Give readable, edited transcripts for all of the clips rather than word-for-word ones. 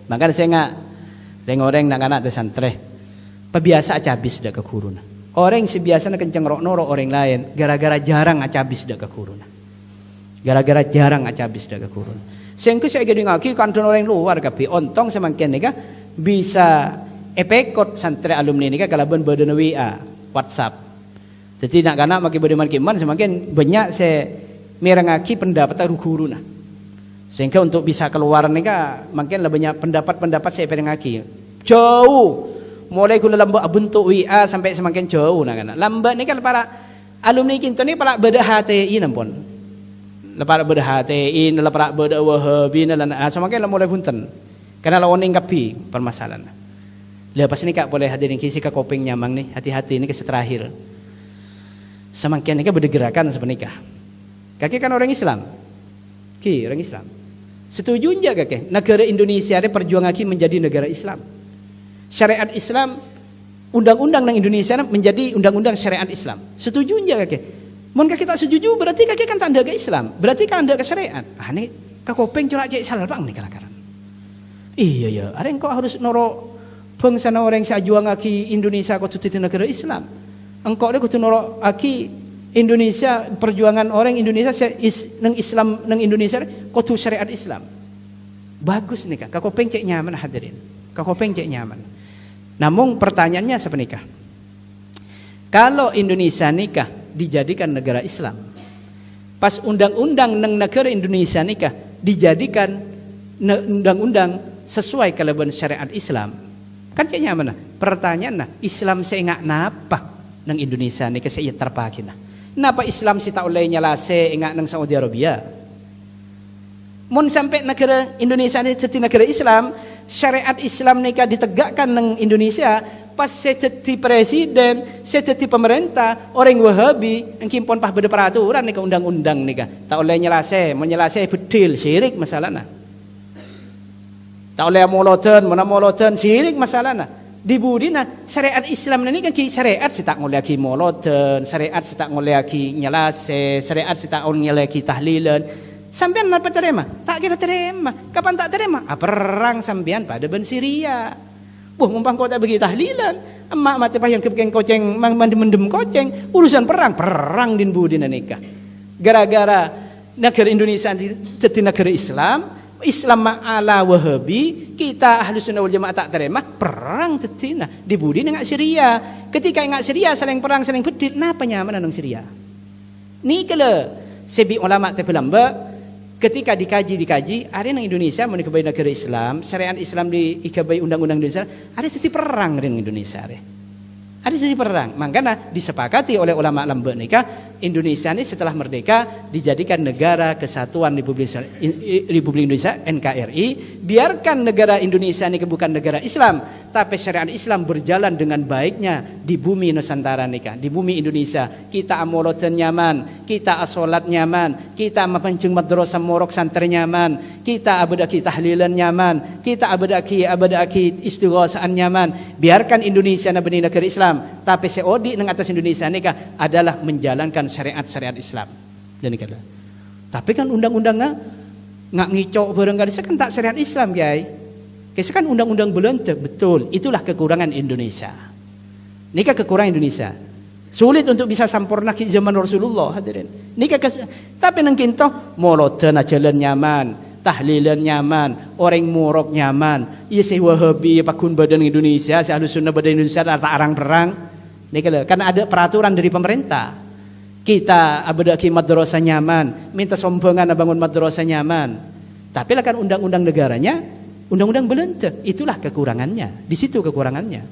Maka saya nggak orang nak anak tesantre. Pebiasa acabis dak kekuruna. Orang sebiasa nak kenceng rok noro orang lain gara-gara jarang acabis dak kekuruna. Gara-gara jarang acabis dak kekuruna. Sehingga saya jadi ngaki kantor orang luar tapi ontong semakin nika bisa epekot santre alumni nika kalaban badan WA WhatsApp. Jadi nak kana maki badan kiman semakin banyak saya merangaki pendapat guru nah. Sehingga untuk bisa keluar nika makin lebih banyak pendapat-pendapat saya merangaki. Jauh mulai kula lambat bentuk WA sampai semakin jauh nah kana. Lambat nika para alumni kinto ni para beda HTI nampun. Lepas beda HTI, lepas beda Wahabi dan semakin mulai punten. Karena lawan ingkapi permasalahan. Lepas ini kak boleh hadirin kisi ke kopeng nyamang nih, hati-hati ini kisah terakhir. Semakin ini berdegerakan sepenikah. Kakek kan orang Islam, orang Islam. Setuju enggak kakek? Negara Indonesia ada perjuangan menjadi negara Islam. Syariat Islam, undang-undang nang Indonesia menjadi undang-undang syariat Islam. Setuju enggak kakek? Mun kakek tak setuju berarti kakek kan tak ada ke Islam, berarti kan ada ke syariat. Ah ini kakopeng corak cek salah bang nih kalakaran. Iya ya, ada yang kok harus noro bangsa orang seajuang aki Indonesia kau tuti negara Islam. Engkau dia kau noro aki Indonesia perjuangan orang Indonesia nang Islam nang Indonesia kau tu syariat Islam. Bagus nih kak, kau cek nyaman hadirin. Kau cek nyaman. Namun pertanyaannya sepenikah. Kalau Indonesia nikah dijadikan negara Islam, pas undang-undang nang negara Indonesia nikah dijadikan undang-undang sesuai kelebihan syariat Islam. Kan caknya mana? Pertanyaan nah, Islam saya ingat napa nang Indonesia ni kasi terpakin nah. Napa Islam si tak oleh nyalase ingat nang Saudi Arabia? Mun sampai negara Indonesia ni jadi negara Islam, syariat Islam ni ditegakkan nang Indonesia, pas saya jadi presiden, saya jadi pemerintah, orang Wahabi engkin pon pah beda peraturan ni ke undang-undang ni tak oleh nyalase, menyalase betul syirik masalahna. Tak oleh moloten, mana moloten syirik masalahna. Dibudina syariat Islam ini kan syariat si tak ngoleh ki moloten, syariat si tak ngoleh ki nyelase, syariat si tak ngoleh ki tahlilan. Sampean napa terima? Tak kira terima. Kapan tak terima? Perang sampean pada ben Syria. Mumpang kau tak bagi tahlilan, emak mati payang kepeken koceng, mendem koceng, urusan perang din budina nikah. Gara-gara negara Indonesia jadi negara Islam ala Wahabi, kita ahlu sunnah wal jamaah tak terima, perang tetina dibudi dengan Syria. Ketika ingat Syria saling perang saling bedil, napa nyaman nang Syria? Ni kala sebi ulama tapi lamba ketika dikaji, ada nang Indonesia mau dikebai negara Islam, syariat Islam di ikabai undang-undang Indonesia, ada jadi perang dengan Indonesia ada jadi perang. Makanya disepakati oleh ulama lamba nikah Indonesia ini setelah merdeka dijadikan negara kesatuan Republik Indonesia NKRI. Biarkan negara Indonesia ini bukan negara Islam, tapi syariat Islam berjalan dengan baiknya di bumi Nusantara nikah, di bumi Indonesia. Kita amoloten nyaman, kita asolat nyaman, kita mapancing madrasah morok santri nyaman, kita abadaki tahlilan nyaman, kita abadaki istighosaan nyaman. Biarkan Indonesia benih negara Islam, tapi seodi nang atas Indonesia nikah adalah menjalankan syariat Islam. Dan nikah. Tapi kan undang-undangnya nggak ngicok barangkali kan tak syariat Islam, guys. Kisah kan undang-undang Belanda, betul. Itulah kekurangan Indonesia. Nikah kekurangan Indonesia. Sulit untuk bisa sempurna ke zaman Rasulullah, hadirin. Nikah tapi nang kinto moloten jalan nyaman, tahlilan nyaman, orang murok nyaman. Iya si Wahabi pakun badan Indonesia, si Ahlus Sunnah badan Indonesia tak arang perang. Nikah karena ada peraturan dari pemerintah. Kita abadaki madrasah nyaman, minta sombongan bangun madrasah nyaman. Tapi lah kan undang-undang negaranya, undang-undang Belanda, itulah kekurangannya. Di situ kekurangannya.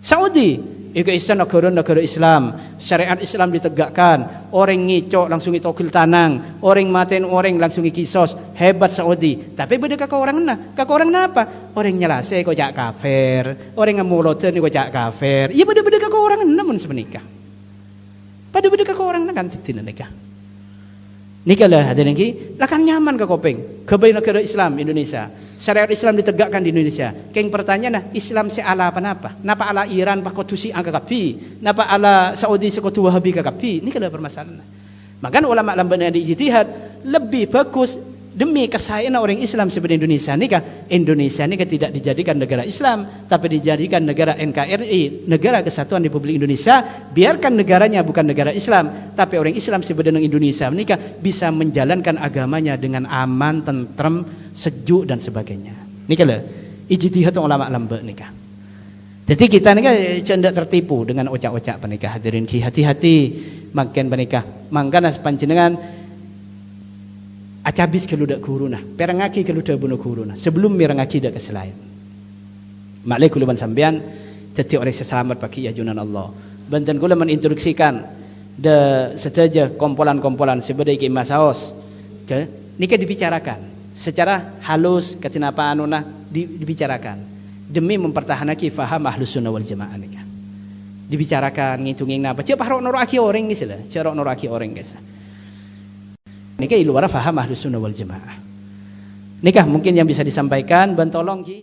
Saudi, negara Islam, syariat Islam ditegakkan, orang ngicok langsung itokil tanang, orang maten orang langsung kisos, hebat Saudi. Tapi beda kakak orang apa? Orang nyelase kok jak kafir, orang ngamoloten kok jak kafir. Iya beda-beda kakak orang namun semenikah. Pada beda kakak orang kan tidak nikah. Nikah lah hadirin ki, lah kan nyaman ke kopeng, kebaik negara Islam Indonesia. Syariat Islam ditegakkan di Indonesia. Keng pertanyaan nah, Islam se ala apa? Napa ala Iran pak kotusi angka kapi? Napa ala Saudi sekotu Wahabi kapi? Ini kalau permasalahan. Makanya ulama lamban yang diijtihad lebih bagus demi kesayaan orang Islam seperti Indonesia ini tidak dijadikan negara Islam tapi dijadikan negara NKRI, Negara Kesatuan Republik Indonesia. Biarkan negaranya bukan negara Islam, tapi orang Islam seperti Indonesia ini bisa menjalankan agamanya dengan aman, tentrem, sejuk dan sebagainya. Nikah ijtihad ulama lambe nikah. Jadi kita nikah cendak tertipu dengan ocak-ocak penikah. Hadirin ki hati-hati makin penikah. Mangkana panjenengan acabis keludak kuruna, perangaki keludak bunuh kuruna. Sebelum mirangaki dak keselain. Maklai kuluban sambian, jadi orang selamat bagi ajunan Allah. Banten kula meninstruksikan de seteja kompolan-kompolan sebagai masaos. Nika dibicarakan secara halus ketinapa anuna dibicarakan demi mempertahankan faham ahlus sunnah wal jamaah nika. Dibicarakan ngitungin napa. Cek parok noraki orang guys lah, cerok noraki orang guys. Nikah iluara faham ahlus sunnah wal jamaah. Nikah mungkin yang bisa disampaikan, bantolong ki.